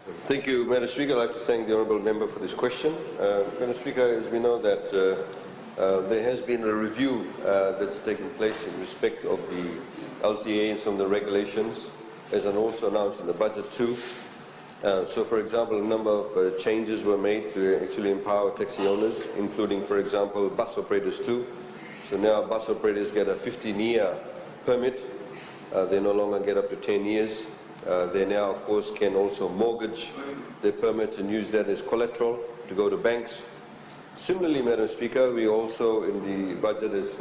Thank you, Madam Speaker. I'd like to thank the Honourable Member for this question. Madam Speaker, as we know that there has been a review that's taken place in respect of the LTA and some of the regulations, as also announced in the budget too. So, for example, a number of changes were made to actually empower taxi owners, including, for example, bus operators too. So now bus operators get a 15-year permit. They no longer get up to 10 years. They now, of course, can also mortgage their permits and use that as collateral to go to banks. Similarly, Madam Speaker, we also, in the budget, has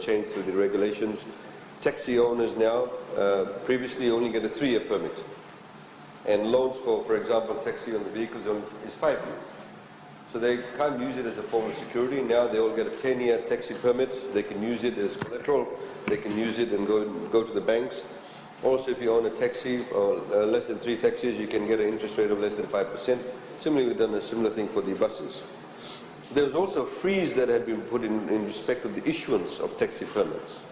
changed through the regulations. Taxi owners now previously only get a 3-year permit. And loans for example, taxi on the vehicles is 5 years. So they can't use it as a form of security. Now they all get a 10-year taxi permit. They can use it as collateral. They can use it and go to the banks. Also, if you own a taxi or less than 3 taxis, you can get an interest rate of less than 5%. Similarly, we've done a similar thing for the buses. There was also a freeze that had been put in respect of the issuance of taxi permits.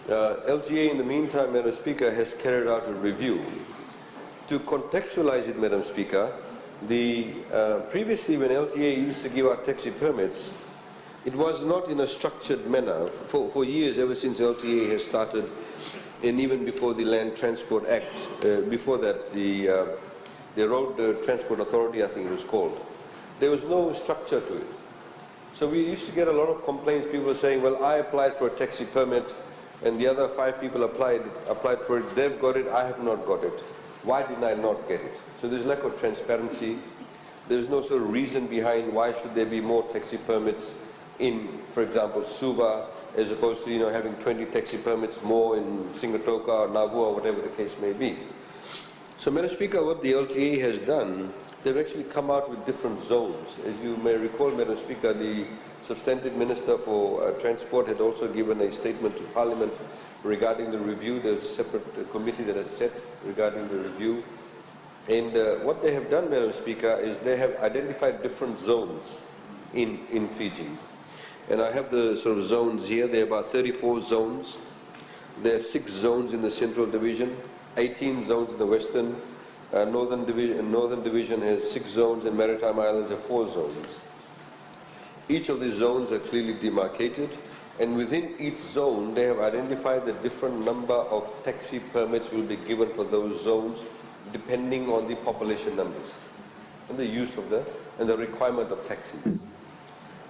LTA, in the meantime, Madam Speaker, has carried out a review. To contextualize it, Madam Speaker, previously when LTA used to give out taxi permits, it was not in a structured manner. For years, ever since LTA has started, and even before the Land Transport Act, before that, the Road Transport Authority, I think it was called, there was no structure to it. So we used to get a lot of complaints. People were saying, well, I applied for a taxi permit, and the other 5 people applied for it. They've got it, I have not got it. Why did I not get it? So there's lack of transparency. There's no sort of reason behind why should there be more taxi permits in, for example, Suva, as opposed to having 20 taxi permits more in Singatoka or Navu or whatever the case may be. So, Madam Speaker, what the LTA has done, they've actually come out with different zones. As you may recall, Madam Speaker, the Substantive Minister for Transport had also given a statement to Parliament regarding the review. There's a separate committee that has set regarding the review. And what they have done, Madam Speaker, is they have identified different zones in Fiji. And I have the sort of zones here. There are about 34 zones. There are 6 zones in the Central Division, 18 zones in the Western. Northern Division has 6 zones, and Maritime Islands have 4 zones. Each of these zones are clearly demarcated, and within each zone they have identified the different number of taxi permits will be given for those zones depending on the population numbers and the use of and the requirement of taxis.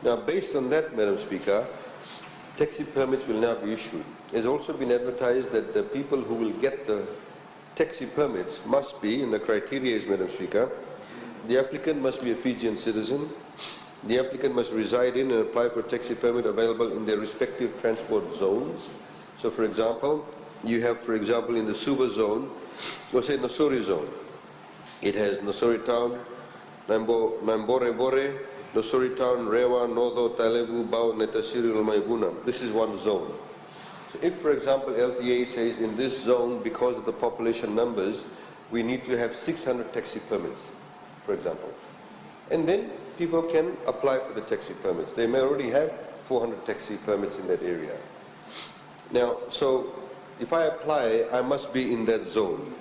Now, based on that, Madam Speaker, taxi permits will now be issued. It has also been advertised that the people who will get the taxi permits must be, and the criteria is, Madam Speaker, the applicant must be a Fijian citizen, the applicant must reside in and apply for a taxi permit available in their respective transport zones. So, for example, you have, for example, in the Suva zone, or say Nosori zone, it has Nosori Town, Namborebore, Nosori Town, Rewa, Nodo, Tailevu, Bau, Netasiri, Lomaivuna. This is one zone. So if, for example, LTA says in this zone, because of the population numbers, we need to have 600 taxi permits, for example. And then people can apply for the taxi permits. They may already have 400 taxi permits in that area. Now, so if I apply, I must be in that zone.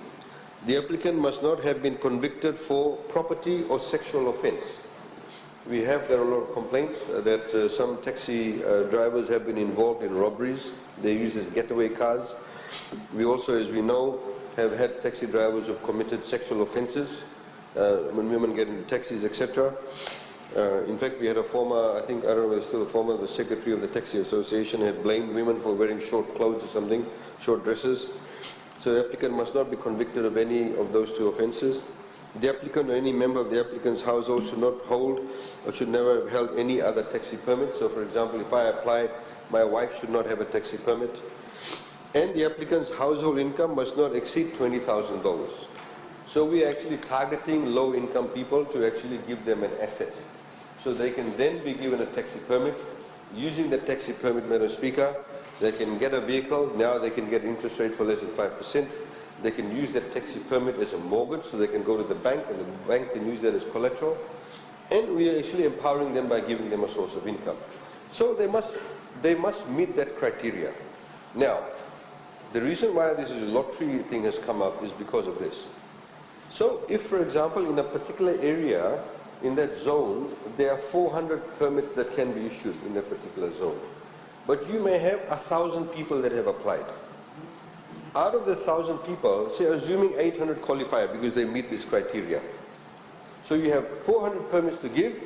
The applicant must not have been convicted for property or sexual offense. There are a lot of complaints that some taxi drivers have been involved in robberies. They're used as getaway cars. We also, as we know, have had taxi drivers who have committed sexual offenses when women get into taxis, etc. In fact, we had a former, I don't know if still a former, the secretary of the Taxi Association had blamed women for wearing short clothes or something, short dresses. So the applicant must not be convicted of any of those 2 offenses. The applicant or any member of the applicant's household should not hold or should never have held any other taxi permit. So, for example, if I apply, my wife should not have a taxi permit. And the applicant's household income must not exceed $20,000. So we are actually targeting low-income people to actually give them an asset. So they can then be given a taxi permit. Using the taxi permit, Madam Speaker, they can get a vehicle. Now they can get interest rate for less than 5%. They can use that taxi permit as a mortgage, so they can go to the bank, and the bank can use that as collateral. And we are actually empowering them by giving them a source of income. So they must meet that criteria. Now, the reason why this is a lottery thing has come up is because of this. So if, for example, in a particular area, in that zone, there are 400 permits that can be issued in a particular zone. But you may have 1,000 people that have applied. Out of the 1,000 people, say assuming 800 qualify because they meet this criteria. So you have 400 permits to give,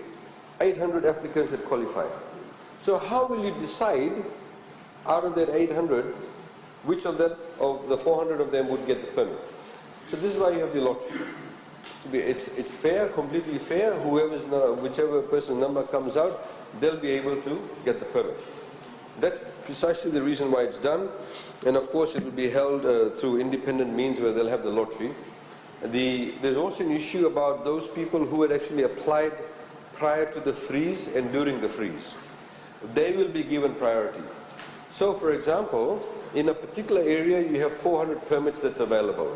800 applicants that qualify. So how will you decide out of that 800, which of the 400 of them would get the permit? So this is why you have the lottery. It's fair, completely fair. Whichever person's number comes out, they'll be able to get the permit. That's precisely the reason why it's done. And of course it will be held through independent means where they'll have the lottery. There's also an issue about those people who had actually applied prior to the freeze and during the freeze. They will be given priority. So for example, in a particular area you have 400 permits that's available.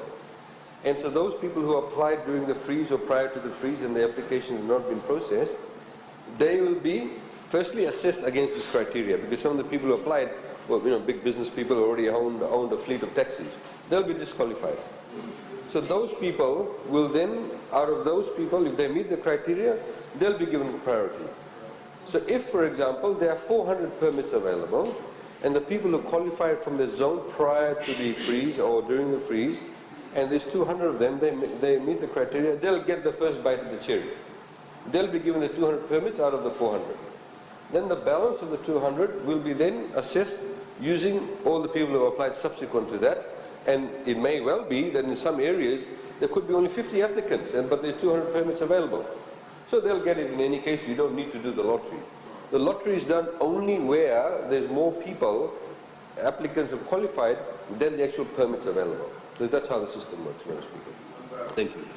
And so those people who applied during the freeze or prior to the freeze and the application has not been processed, they will be firstly assessed against this criteria, because some of the people who applied, well, big business people who already owned a fleet of taxis, they'll be disqualified. So those people will then, out of those people, if they meet the criteria, they'll be given priority. So if, for example, there are 400 permits available, and the people who qualified from the zone prior to the freeze or during the freeze, and there's 200 of them, they meet the criteria, they'll get the first bite of the cherry. They'll be given the 200 permits out of the 400. Then the balance of the 200 will be then assessed using all the people who have applied subsequent to that. And it may well be that in some areas there could be only 50 applicants, but there's 200 permits available. So they'll get it in any case. You don't need to do the lottery. The lottery is done only where there's more people, applicants have qualified, than the actual permits available. So that's how the system works, Madam Speaker. Thank you.